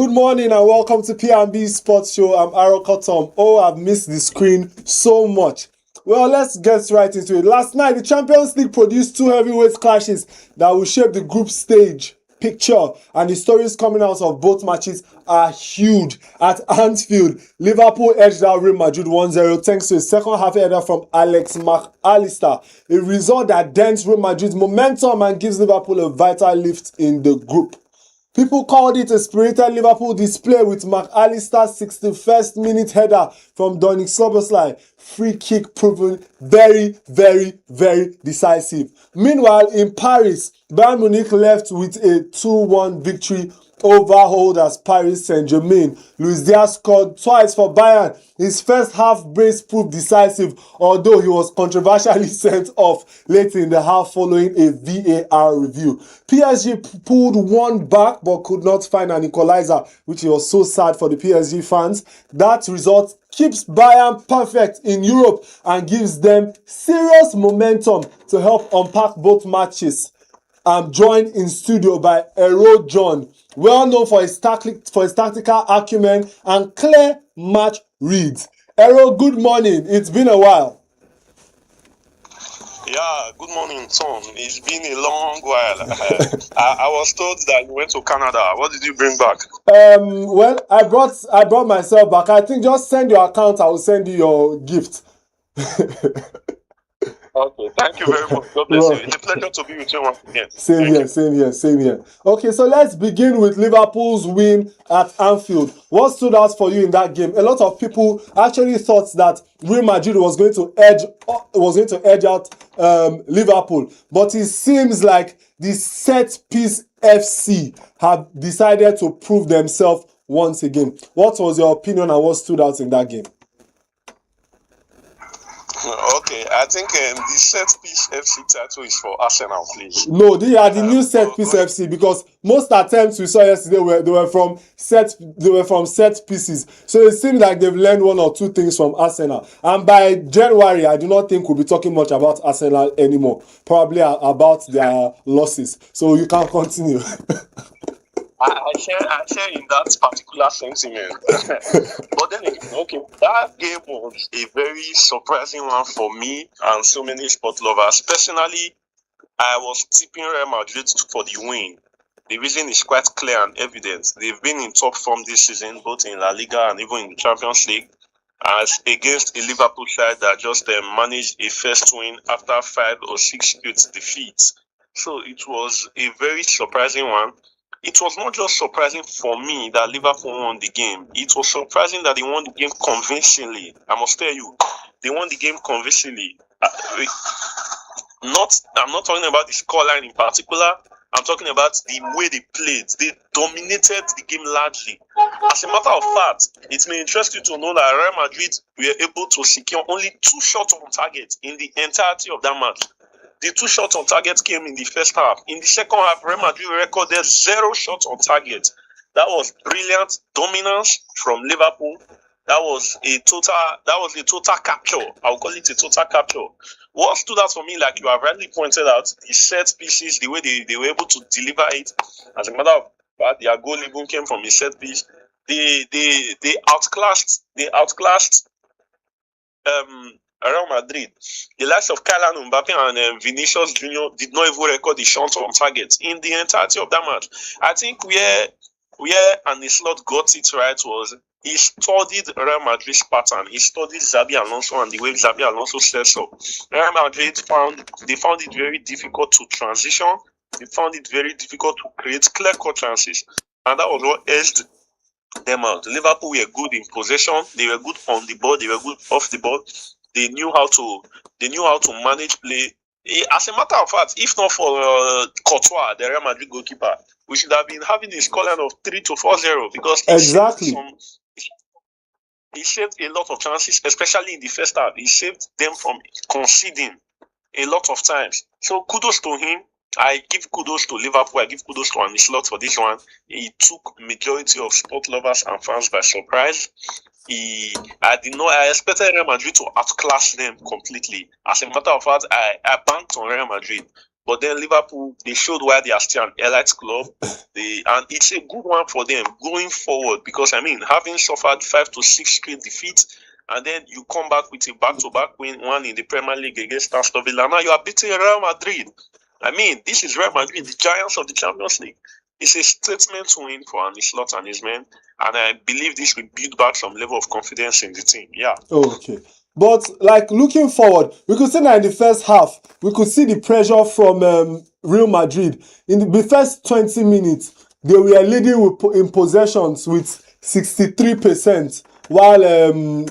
Good morning and welcome to P&B Sports Show. I'm Aroko Tom. Oh, I've missed the screen so much. Well, let's get right into it. Last night, the Champions League produced two heavyweight clashes that will shape the group stage picture, and the stories coming out of both matches are huge. At Anfield, Liverpool edged out Real Madrid 1-0 thanks to a second half header from Alex McAllister, a result that dents Real Madrid's momentum and gives Liverpool a vital lift in the group. People called it a spirited Liverpool display with McAllister's 61st minute header from Dominic Szoboszlai. Free kick proven very decisive. Meanwhile, in Paris, Bayern Munich left with a 2-1 victory over holders Paris Saint-Germain. Luis Diaz scored twice for Bayern. His first half brace proved decisive, although he was controversially sent off late in the half following a VAR review. PSG pulled one back but could not find an equalizer, which was so sad for the PSG fans. That result keeps Bayern perfect in Europe and gives them serious momentum to help unpack both matches. I'm joined in studio by Ero John, well known for his tactical acumen and clear match reads. Ero, good morning. It's been a while. Yeah, good morning, Tom. It's been a long while. I was told that you went to Canada. What did you bring back? Well, I brought myself back. I think just send your account. I will send you your gift. Okay, thank you very much. God bless you. It's a pleasure to be with you once again. Same here. Okay, so let's begin with Liverpool's win at Anfield. What stood out for you in that game? A lot of people actually thought that Real Madrid was going to edge out Liverpool, but it seems like the set piece FC have decided to prove themselves once again. What was your opinion and what stood out in that game? Okay, I think the set piece FC title is for Arsenal, please. No, they are the new set piece FC, because most attempts we saw yesterday were from set pieces. So it seems like they've learned one or two things from Arsenal. And by January, I do not think we'll be talking much about Arsenal anymore. Probably about their losses. So you can continue. I share in that particular sentiment. But then again, okay, that game was a very surprising one for me and so many sport lovers. Personally, I was tipping Real Madrid for the win. The reason is quite clear and evident. They've been in top form this season, both in La Liga and even in the Champions League, as against a Liverpool side that just managed a first win after 5 or 6 straight defeats. So it was a very surprising one. It was not just surprising for me that Liverpool won the game. It was surprising that they won the game convincingly. I must tell you, they won the game convincingly. I'm not talking about the scoreline in particular. I'm talking about the way they played. They dominated the game largely. As a matter of fact, it may interest you to know that Real Madrid were able to secure only 2 shots on target in the entirety of that match. The 2 shots on target came in the first half. In the second half, Real Madrid recorded 0 shots on target. That was brilliant dominance from Liverpool. That was a total capture. I would call it a total capture. What stood out for me, like you have rightly pointed out, the set pieces, the way they were able to deliver it. As a matter of fact, their goal even came from a set piece. They outclassed Real Madrid. The likes of Kylian Mbappe and Vinicius Jr. did not even record the shots on target in the entirety of that match. I think where Arne Slot got it right was he studied Real Madrid's pattern. He studied Xabi Alonso and the way Xabi Alonso sets up. Real Madrid found it very difficult to transition. They found it very difficult to create clear-cut chances, and that was what edged them out. Liverpool were good in possession. They were good on the ball. They were good off the ball. They knew how to manage play. As a matter of fact, if not for Courtois, the Real Madrid goalkeeper, we should have been having a scoreline of 3-4-0 because he saved a lot of chances, especially in the first half. He saved them from conceding a lot of times. So kudos to him. I give kudos to Liverpool. I give kudos to Arne Slot for this one. He took majority of sport lovers and fans by surprise. I expected Real Madrid to outclass them completely. As a matter of fact, I banked on Real Madrid. But then Liverpool, they showed why they are still an elite club. And it's a good one for them going forward because, I mean, having suffered 5 to 6 straight defeats, and then you come back with a back-to-back win, one in the Premier League against Aston Villa. Now you are beating Real Madrid. I mean, this is Real Madrid, the giants of the Champions League. It's a statement win for Arne Slot and his men, and I believe this will build back some level of confidence in the team. Yeah. Okay. But like looking forward, we could see that in the first half, we could see the pressure from Real Madrid. In the first 20 minutes, they were leading in possessions with 63%, while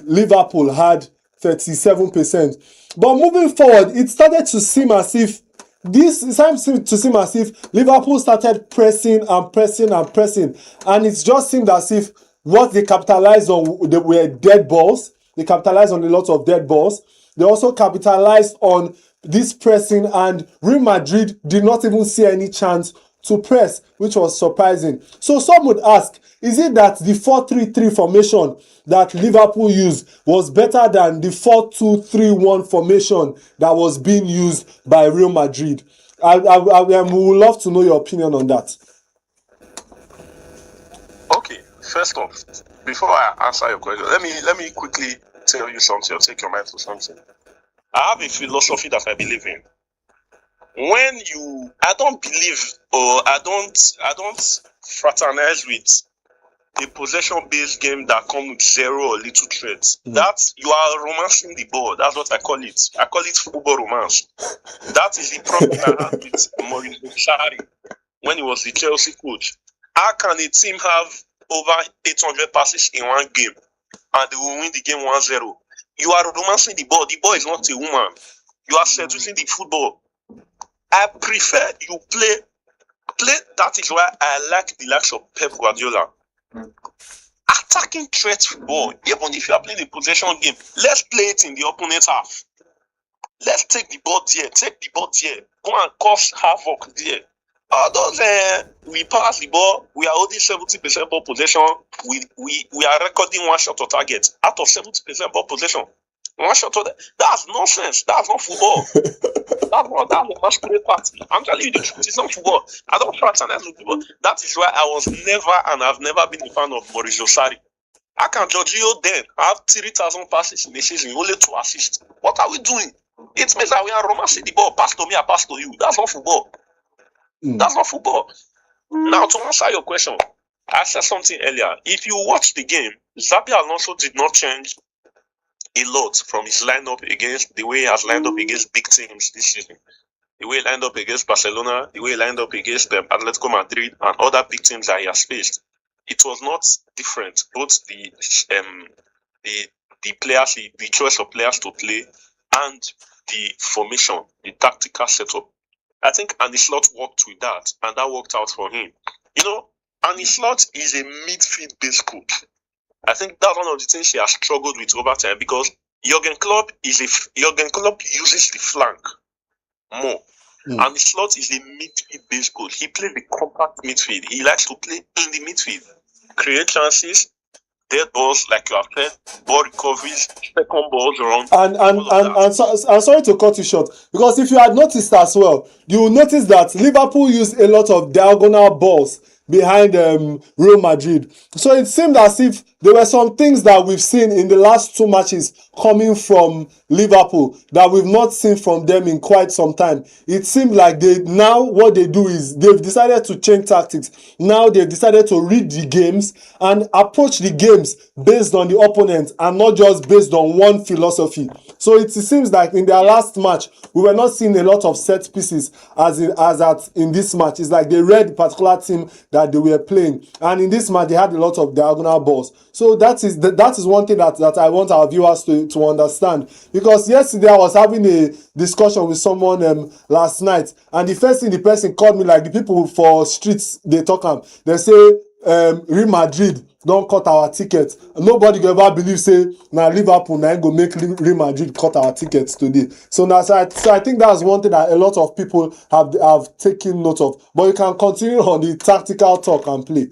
Liverpool had 37%. But moving forward, it started to seem as if Liverpool started pressing, and it just seemed as if what they capitalized on were dead balls. They capitalized on a lot of dead balls. They also capitalized on this pressing, and Real Madrid did not even see any chance to press, which was surprising. So some would ask, is it that the 4-3-3 formation that Liverpool used was better than the 4-2-3-1 formation that was being used by Real Madrid? We would love to know your opinion on that. Okay, first off, before I answer your question, let me quickly tell you something or take your mind to something. I have a philosophy that I believe in. I don't believe, or I don't fraternize with a possession-based game that comes with zero or little threats. That you are romancing the ball. That's what I call it. I call it football romance. That is the problem I had with Maurizio Sarri when he was the Chelsea coach. How can a team have over 800 passes in one game and they will win the game 1-0? You are romancing the ball. The ball is not a woman. You are seducing the football. I prefer you play. That is why I like the likes of Pep Guardiola. Attacking threat football, even if you are playing a possession game, let's play it in the opponent's half. Let's take the ball there, go and cause havoc there. We pass the ball, we are holding 70% ball possession, we are recording one shot on target. Out of 70% ball possession, one shot on that's nonsense. That's not football. That's a masquerade party. I'm telling you the truth, it's not football. I don't fraternize with football. That is why I was never, and I've never been a fan of Maurizio Sarri. I can judge you then. I have 3,000 passes in the season, only 2 assists. What are we doing? It means that we are romancing the ball. Pass to me, I pass to you. That's not football. That's not football. Now, to answer your question, I said something earlier. If you watch the game, Xabi Alonso did not change a lot from his lineup against the way he has lined up against big teams this season. The way he lined up against Barcelona, the way he lined up against Atletico Madrid and other big teams that he has faced. It was not different. Both the players, the choice of players to play, and the formation, the tactical setup. I think Arne Slot worked with that, and that worked out for him. You know, Arne Slot is a midfield-based coach. I think that's one of the things he has struggled with over time because Jurgen Klopp uses the flank more. And Slot is a midfield-based coach. He plays the compact midfield. He likes to play in the midfield, create chances, dead balls, like you have said, ball recoveries, second balls around. And sorry to cut you short, because if you had noticed as well, you will notice that Liverpool used a lot of diagonal balls behind Real Madrid. So it seemed as if there were some things that we've seen in the last 2 matches coming from Liverpool that we've not seen from them in quite some time. It seemed like what they do is they've decided to change tactics. Now they've decided to read the games and approach the games based on the opponent and not just based on one philosophy. So it seems like in their last match, we were not seeing a lot of set pieces as in this match. It's like they read the particular team that they were playing, and in this match they had a lot of diagonal balls. So that is one thing that I want our viewers to understand, because yesterday I was having a discussion with someone last night, and the first thing the person called me, like the people for streets they talk they say Real Madrid don't cut our tickets. Nobody go ever believe say now Liverpool now go make Real Madrid cut our tickets today. So I think that's one thing that a lot of people have taken note of. But you can continue on the tactical talk and play.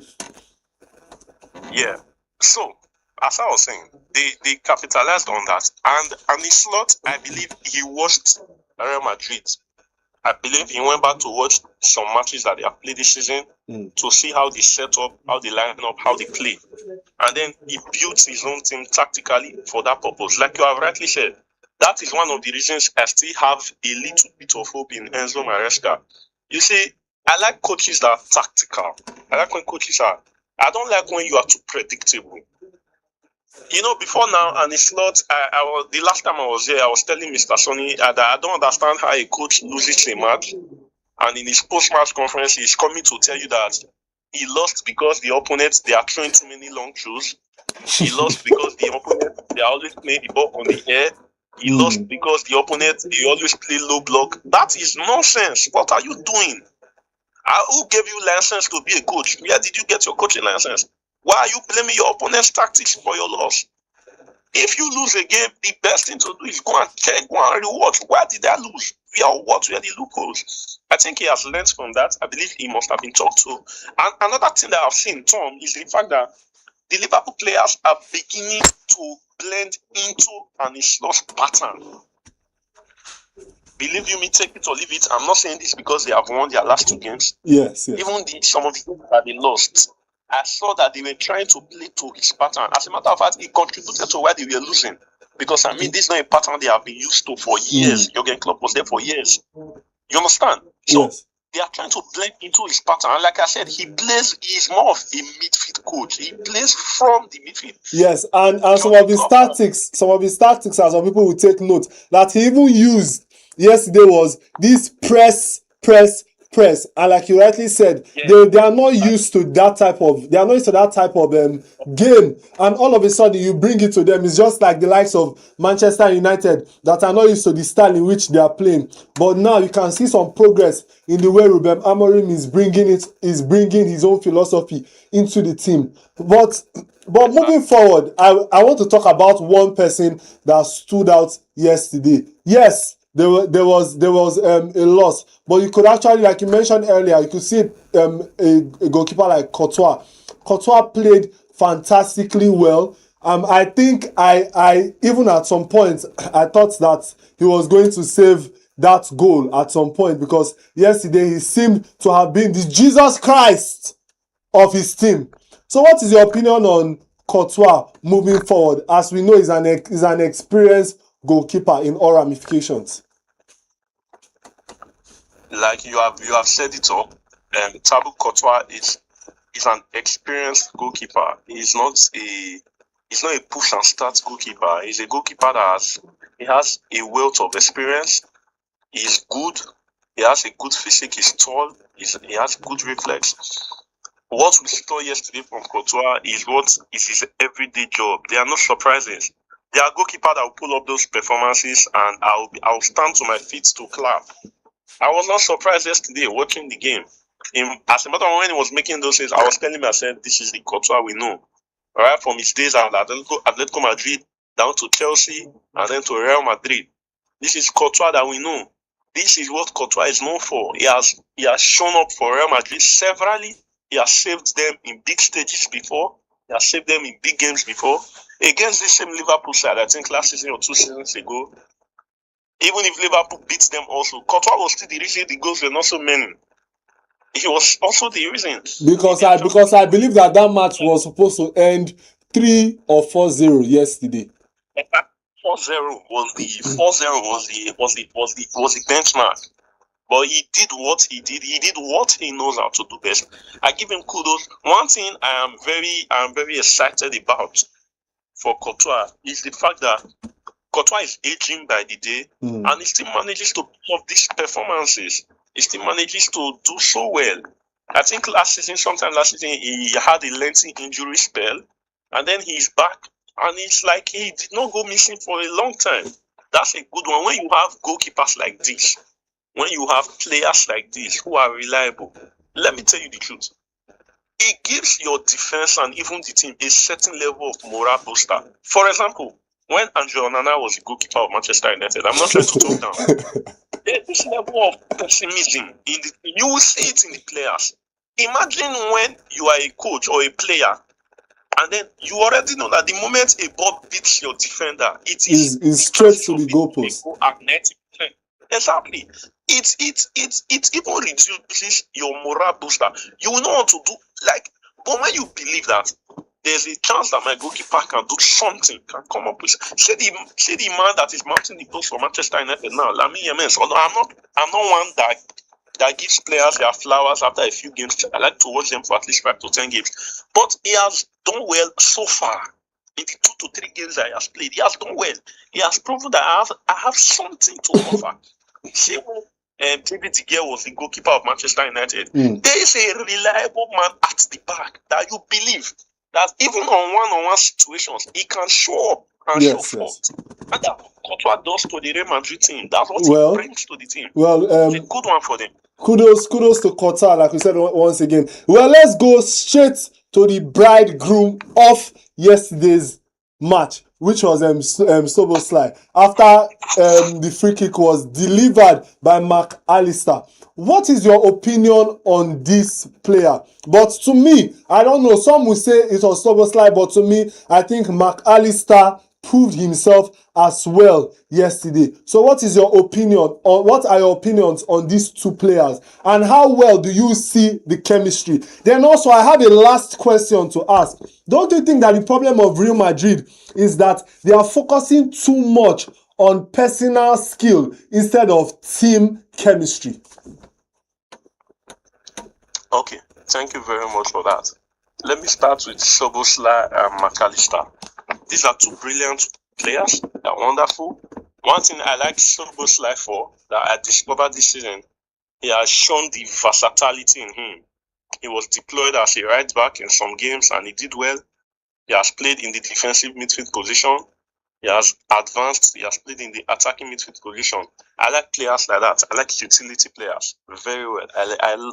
Yeah. So as I was saying, they capitalized on that, and Arne Slot, I believe he watched Real Madrid I believe he went back to watch some matches that they have played this season to see how they set up, how they line up, how they play. And then he built his own team tactically for that purpose. Like you have rightly said, that is one of the reasons I still have a little bit of hope in Enzo Maresca. You see, I like coaches that are tactical. I like when coaches are. I don't like when you are too predictable. You know, before now, and it's not. I was the last time I was here. I was telling Mr. Sonny that I don't understand how a coach loses a match, and in his post-match conference, he's coming to tell you that he lost because the opponents they are throwing too many long throws. He lost because the opponent they are always playing the ball on the air. He lost because the opponent they always play low block. That is nonsense. What are you doing? Who gave you license to be a coach? Where did you get your coaching license? Why are you blaming your opponent's tactics for your loss? If you lose a game, the best thing to do is go and check, go and rewatch. Why did I lose? What were the loopholes? I think he has learned from that. I believe he must have been talked to. And another thing that I've seen, Tom, is the fact that the Liverpool players are beginning to blend into an loss pattern. Believe you me, take it or leave it. I'm not saying this because they have won their last 2 games. Yes. Even some of the games that they lost, I saw that they were trying to play to his pattern. As a matter of fact, it contributed to why they were losing. Because, I mean, this is not a pattern they have been used to for years. Jurgen Klopp was there for years. You understand? So, they are trying to blend into his pattern. And like I said, he's more of a midfield coach. He plays from the midfield. Yes, and some of his tactics, as some people will take note, that he even used yesterday was this press. And like you rightly said, they are not used to that type of game, and all of a sudden you bring it to them. It's just like the likes of Manchester United that are not used to the style in which they are playing, but now you can see some progress in the way Ruben Amorim is bringing his own philosophy into the team. But moving forward, I want to talk about one person that stood out yesterday. Yes, there was a loss, but you could actually, like you mentioned earlier, you could see a goalkeeper like Courtois. Courtois played fantastically well. I think I even at some point I thought that he was going to save that goal at some point, because yesterday he seemed to have been the Jesus Christ of his team. So what is your opinion on Courtois moving forward? As we know, he's an experienced goalkeeper in all ramifications. Like you have said it all. Thibaut Courtois is an experienced goalkeeper. He's not a push and start goalkeeper. He's a goalkeeper that has a wealth of experience. He's good. He has a good physique. He's tall. He has good reflex. What we saw yesterday from Courtois is his everyday job. There are no surprises. There are goalkeepers that will pull up those performances, and I'll stand to my feet to clap. I was not surprised yesterday watching the game. As a matter of when he was making those saves, I was telling myself, this is the Courtois we know. All right, from his days at Atletico Madrid down to Chelsea and then to Real Madrid. This is Courtois that we know. This is what Courtois is known for. He has shown up for Real Madrid severally. He has saved them in big stages before. He has saved them in big games before. Against the same Liverpool side, I think last season or 2 seasons ago, even if Liverpool beats them also, Courtois was still the reason the goals were not so many. He was also the reason. Because I believe that match was supposed to end 3 or 4-0 yesterday. 4-0 was the benchmark. But he did what he did. He did what he knows how to do best. I give him kudos. One thing I am very excited about for Courtois is the fact that Courtois is aging by the day, and he still manages to pull off these performances. He still manages to do so well. I think sometime last season, he had a lengthy injury spell, and then he's back, and it's like he did not go missing for a long time. That's a good one. When you have goalkeepers like this, when you have players like this who are reliable, let me tell you the truth. It gives your defense and even the team a certain level of morale booster. For example, when Andre Onana was the goalkeeper of Manchester United, I'm not trying to talk down. There's this level of pessimism you will see it in the players. Imagine when you are a coach or a player, and then you already know that the moment a ball beats your defender, it is straight to the goalpost. Exactly. it even reduces your morale booster. You will not want to do like, but when you believe that there's a chance that my goalkeeper can do something, can come up with. Say the man that is mounting the post for Manchester United now, Lamine Yamal. Although I'm not one that gives players their flowers after a few games. I like to watch them for at least 5 to 10 games. But he has done well so far. In the 2 to 3 games that he has played, he has done well. He has proven that I have something to offer. See, David De Gea was the goalkeeper of Manchester United. There is a reliable man at the back that you believe that even on one-on-one situations, he can show up and show forth. And that's what does to the Real Madrid team. That's what he brings to the team. It's a good one for them. Kudos to Qatar, like we said once again. Well, let's go straight to the bridegroom of yesterday's match, which was Szoboszlai, after the free kick was delivered by McAllister. What is your opinion on this player? But to me, I don't know, some will say it was Szoboszlai, but to me, I think McAllister proved himself as well yesterday. So what is your opinion on what are your opinions on these two players, and how well do you see the chemistry? Then also I have a last question to ask. Don't you think that the problem of Real Madrid is that they are focusing too much on personal skill instead of team chemistry? Okay, thank you very much for that. Let me start with Szoboszlai and McAllister. These are two brilliant players. They're wonderful. One thing I like Szoboszlai for that I discovered this season, he has shown the versatility in him. He was deployed as a right back in some games and he did well. He has played in the defensive midfield position. He has advanced. He has played in the attacking midfield position. I like players like that. I like utility players very well.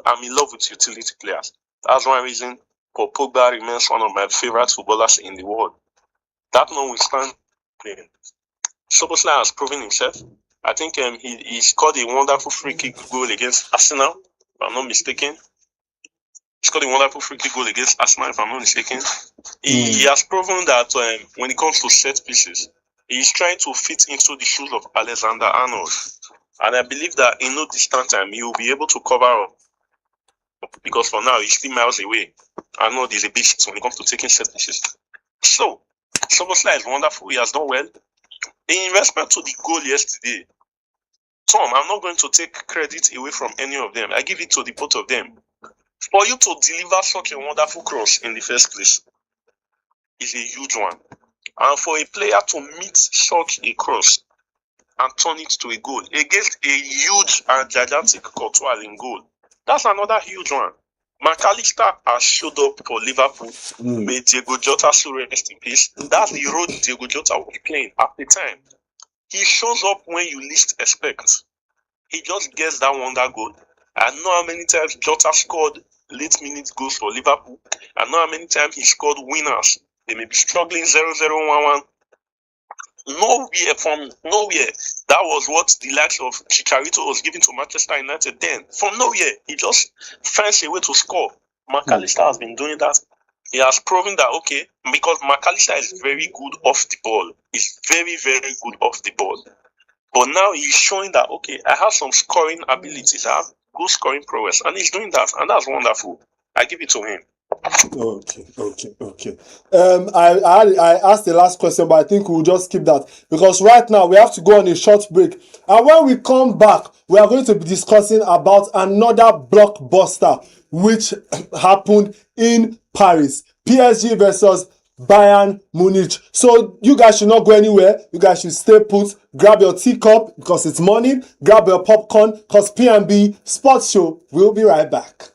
I'm in love with utility players. That's one reason Paul Pogba remains one of my favorite footballers in the world. That notwithstanding, Szoboszlai has proven himself. I think he scored a wonderful free kick goal against Arsenal, if I'm not mistaken. He scored a wonderful free kick goal against Arsenal, if I'm not mistaken. He has proven that when it comes to set pieces, he is trying to fit into the shoes of Alexander-Arnold. And I believe that in no distant time, he will be able to cover up. Because for now, he's still miles away. Arnold is a beast when it comes to taking set pieces. So, Szoboszlai is wonderful. He has done well. In respect to the goal yesterday, Tom, I'm not going to take credit away from any of them. I give it to the both of them. For you to deliver such a wonderful cross in the first place is a huge one. And for a player to meet such a cross and turn it to a goal against a huge and gigantic Courtois in goal, that's another huge one. McAllister has showed up for Liverpool. May Diego Jota so rest in peace. That's the role Diego Jota was playing at the time. He shows up when you least expect. He just gets that wonder goal. I know how many times Jota scored late minute goals for Liverpool. I know how many times he scored winners. They may be struggling 0-0, 1-1. Nowhere. That was what the likes of Chicharito was giving to Manchester United then. From nowhere, he just finds a way to score. McAllister has been doing that. He has proven that, okay, because McAllister is very good off the ball. He's very, very good off the ball. But now he's showing that, okay, I have some scoring abilities. I have good scoring prowess. And he's doing that. And that's wonderful. I give it to him. Okay. I asked the last question, but I think we'll just skip that because right now we have to go on a short break. And when we come back, we are going to be discussing about another blockbuster which happened in Paris. PSG versus Bayern Munich. So you guys should not go anywhere. You guys should stay put. Grab your teacup because it's morning. Grab your popcorn because P&B Sports Show. We'll be right back.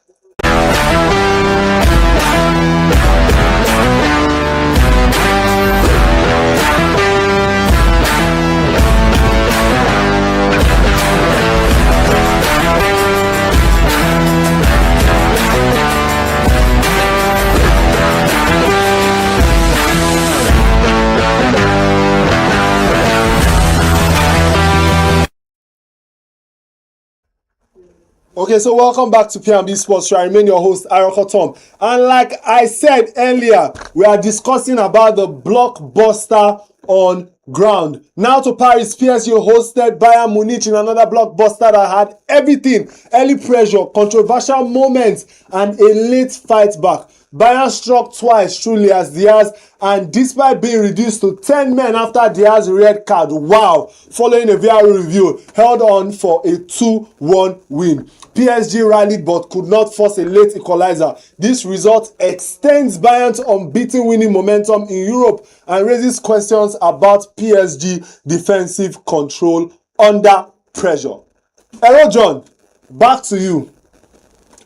Okay, so welcome back to P&B Sports Show. I remain your host, Aroko Tom. And like I said earlier, we are discussing about the blockbuster on ground. Now to Paris, PSG hosted Bayern Munich in another blockbuster that had everything: early pressure, controversial moments, and a late fight back. Bayern struck twice through Luis Diaz, and despite being reduced to 10 men after Diaz's red card, following a VAR review, held on for a 2-1 win. PSG rallied but could not force a late equalizer. This result extends Bayern's unbeaten winning momentum in Europe and raises questions about PSG defensive control under pressure. Hello, John. Back to you.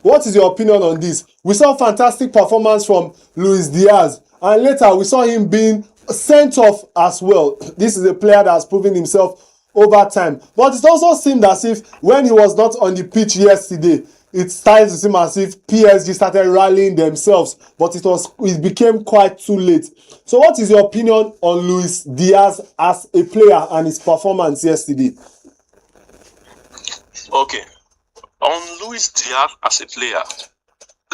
What is your opinion on this? We saw fantastic performance from Luis Diaz, and later we saw him being sent off as well. This is a player that has proven himself over time. But it also seemed as if when he was not on the pitch yesterday, it started to seem as if PSG started rallying themselves, but it became quite too late. So what is your opinion on Luis Diaz as a player and his performance yesterday? Okay. On Luis Diaz as a player,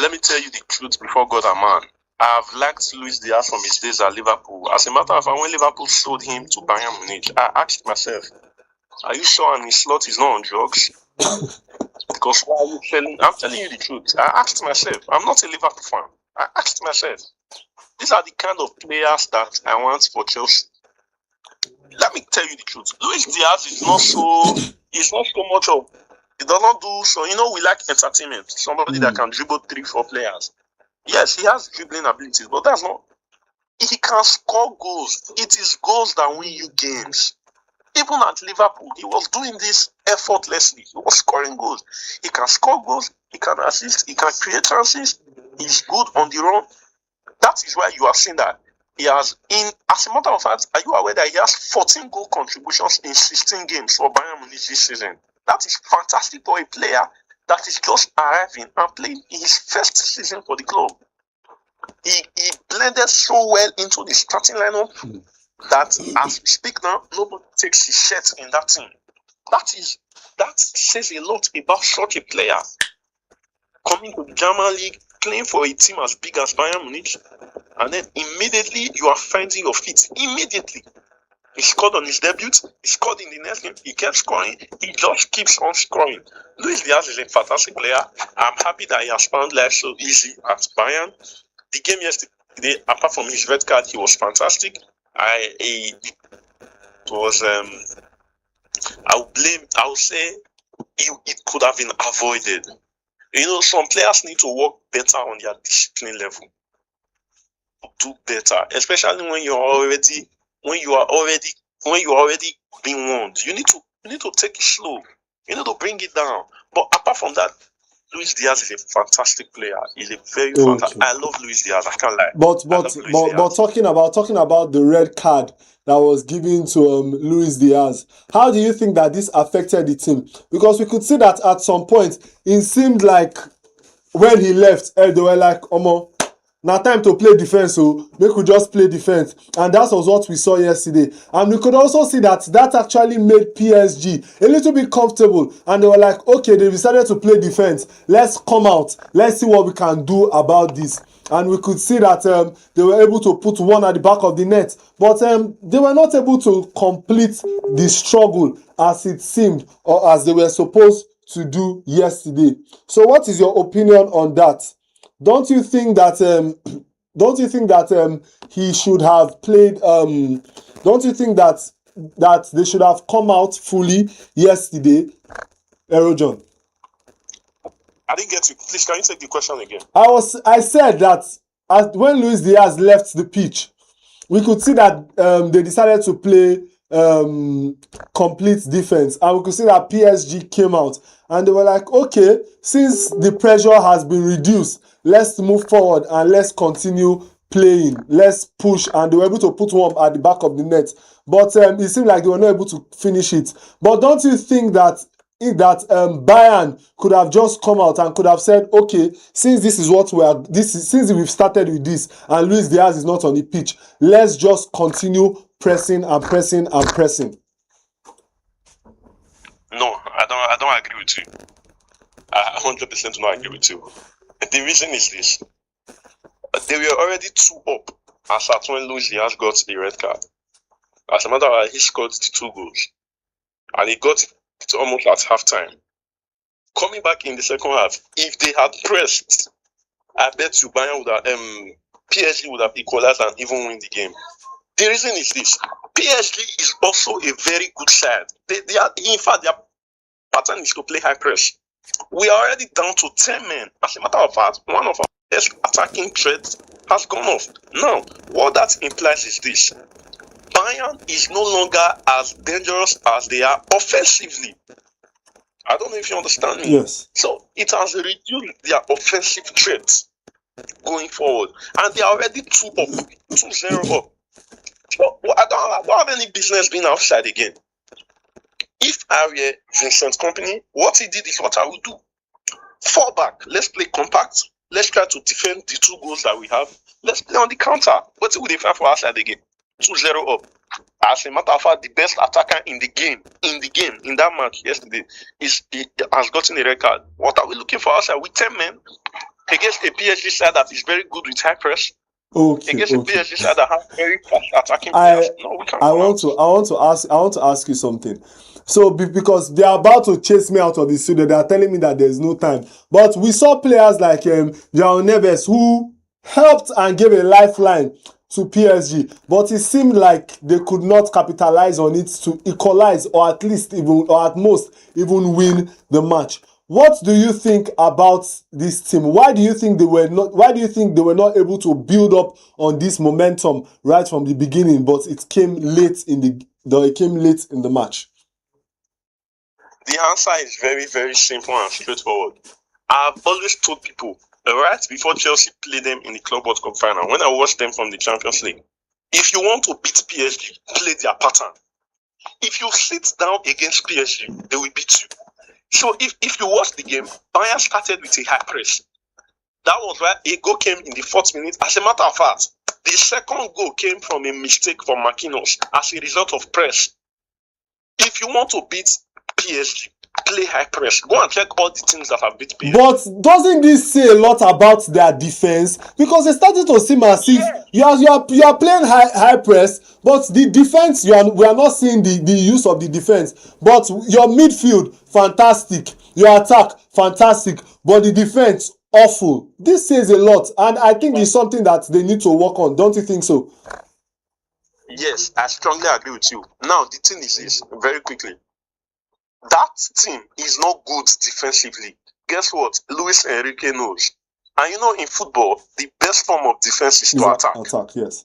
let me tell you the truth before God and man. I have liked Luis Diaz from his days at Liverpool. As a matter of fact, when Liverpool sold him to Bayern Munich, I asked myself, are you sure and his slot is not on drugs? Because why are you selling? I'm telling you the truth. I asked myself, I'm not a Liverpool fan. I asked myself, these are the kind of players that I want for Chelsea. Let me tell you the truth. Luis Diaz is not so much of, he does not do so. We like entertainment. Somebody that can dribble 3-4 players. Yes, he has dribbling abilities, but that's not. He can score goals. It is goals that win you games. Even at Liverpool, he was doing this effortlessly. He was scoring goals. He can score goals. He can assist. He can create chances. He's good on the run. That is why you have seen that he has, as a matter of fact, are you aware that he has 14 goal contributions in 16 games for Bayern Munich this season? That is fantastic for a player that is just arriving and playing in his first season for the club. He blended so well into the starting lineup that as we speak now, nobody takes his shirt in that team. That says a lot about such a player coming to the German league, playing for a team as big as Bayern Munich, and then immediately you are finding your feet. Immediately. He scored on his debut. He scored in the next game. He kept scoring. He just keeps on scoring. Luis Diaz is a fantastic player. I'm happy that he has found life so easy at Bayern. The game yesterday, apart from his red card, he was fantastic. I would say it could have been avoided. Some players need to work better on their discipline level. Do better, especially when you are already being warned. You need to take it slow. You need to bring it down. But apart from that, Luis Diaz is a fantastic player. He's a very fantastic. I love Luis Diaz. I can't lie. But talking about the red card that was given to Luis Diaz, how do you think that this affected the team? Because we could see that at some point it seemed like when he left, they were like, Omo, now time to play defense, so they could just play defense, and that was what we saw yesterday. And we could also see that actually made PSG a little bit comfortable, and they were like, okay, they decided to play defense, let's come out, let's see what we can do about this. And we could see that they were able to put one at the back of the net, but they were not able to complete the struggle as it seemed, or as they were supposed to do yesterday. So what is your opinion on that? Don't you think that he should have played? Don't you think that they should have come out fully yesterday, John? I didn't get you. Please, can you take the question again? I said that when Luis Diaz left the pitch, we could see that they decided to play complete defense, and we could see that PSG came out and they were like, okay, since the pressure has been reduced, let's move forward and let's continue playing, let's push, and they were able to put one at the back of the net, but it seemed like they were not able to finish it. But don't you think that Bayern could have just come out and could have said, okay, since this is what since we've started with this and Luis Diaz is not on the pitch, let's just continue pressing and pressing and pressing? No, I don't agree with you. I 100% do not agree with you. The reason is this: they were already 2 up as at when Luis Diaz got the red card. As a matter of fact, he scored the 2 goals. And he got it almost at halftime. Coming back in the second half, if they had pressed, I bet you Bayern would have, PSG would have equalized and even win the game. The reason is this: PSG is also a very good side. They are, in fact, their pattern is to play high press. We are already down to 10 men. As a matter of fact, one of our best attacking threats has gone off. Now, what that implies is this: Bayern is no longer as dangerous as they are offensively. I don't know if you understand me. Yes. So it has reduced their offensive threats going forward. And they are already 2-0 up. So I don't have any business being outside again. If I were Vincent Kompany, what he did is what I would do. Fall back. Let's play compact. Let's try to defend the 2 goals that we have. Let's play on the counter. What would they find for outside again? 2-0 up. As a matter of fact, the best attacker in that match yesterday has gotten a red card. What are we looking for outside? With 10 men against a PSG side that is very good with high press. Against a PSG side that has very fast attacking players. No, we can't. I want to ask you something. So because they are about to chase me out of the studio, they are telling me that there's no time. But we saw players like João Neves who helped and gave a lifeline to PSG, but it seemed like they could not capitalize on it to equalize or at least at most even win the match. What do you think about this team? Why do you think they were not able to build up on this momentum right from the beginning, but it came late in the match? The answer is very, very simple and straightforward. I've always told people, right before Chelsea played them in the Club World Cup final, when I watched them from the Champions League, if you want to beat PSG, play their pattern. If you sit down against PSG, they will beat you. So if you watch the game, Bayern started with a high press. That was why a goal came in the 4th minute. As a matter of fact, the second goal came from a mistake from Marquinhos as a result of press. If you want to beat PSG, play high press. Go and check all the teams that have beat PSG. But doesn't this say a lot about their defense? Because it started to seem as if you are playing high press, but the defense we are not seeing the use of the defense. But your midfield fantastic, your attack fantastic, but the defense awful. This says a lot, and I think it's something that they need to work on. Don't you think so? Yes, I strongly agree with you. Now the thing is this, very quickly. That team is not good defensively. Guess what? Luis Enrique knows. And you know, in football, the best form of defense is to attack. Attack, yes.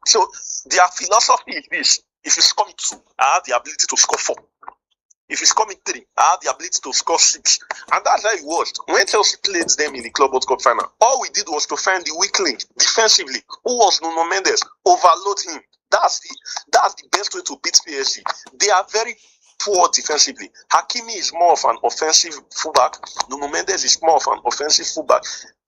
So their philosophy is this: if you score me 2, I have the ability to score 4. If you score me 3, I have the ability to score 6. And that's how it was. When Chelsea played them in the Club World Cup final, all we did was to find the weak link defensively. Who was Nuno Mendes? Overload him. That's the best way to beat PSG. They are very poor defensively. Hakimi is more of an offensive fullback. Nuno Mendes is more of an offensive fullback.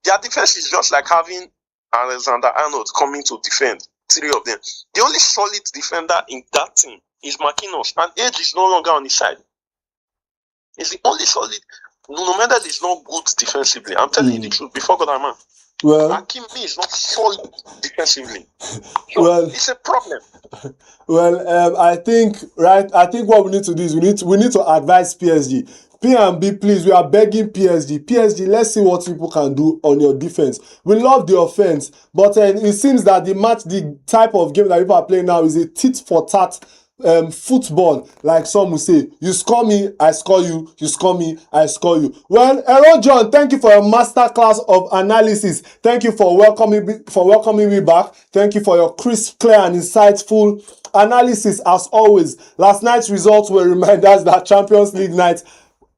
Their defense is just like having Alexander-Arnold coming to defend. 3 of them. The only solid defender in that team is Marquinhos, and Age is no longer on his side. He's the only solid. Nuno Mendes is not good defensively. I'm telling you the truth. Before God, man. Well, Hakimi is not solid defensively. So it's a problem. Well, I think what we need to do is we need to advise PSG. P&B, please, we are begging PSG. PSG, let's see what people can do on your defense. We love the offense, but it seems that the type of game that people are playing now is a tit-for-tat football, like some will say. You score me, I score you. You score me, I score you. Well, Aaron John, thank you for your masterclass of analysis. Thank you for welcoming me back. Thank you for your crisp, clear, and insightful analysis as always. Last night's results will remind us that Champions League night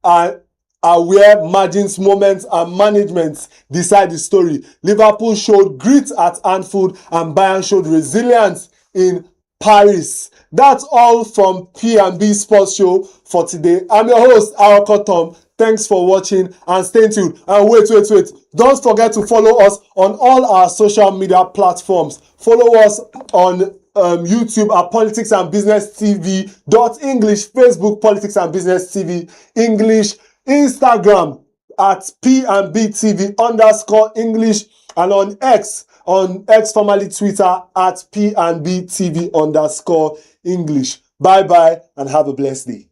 are where margins, moments, and management decide the story. Liverpool showed grit at Anfield, and Bayern showed resilience in Paris. That's all from P&B Sports Show for today. I'm your host, Aroko Tom. Thanks for watching and stay tuned. And wait. Don't forget to follow us on all our social media platforms. Follow us on YouTube at Politics and Business TV.English, Facebook Politics and Business TV English, Instagram at P&B TV_English, and on X on X, formerly Twitter, at P&B TV_English. Bye-bye and have a blessed day.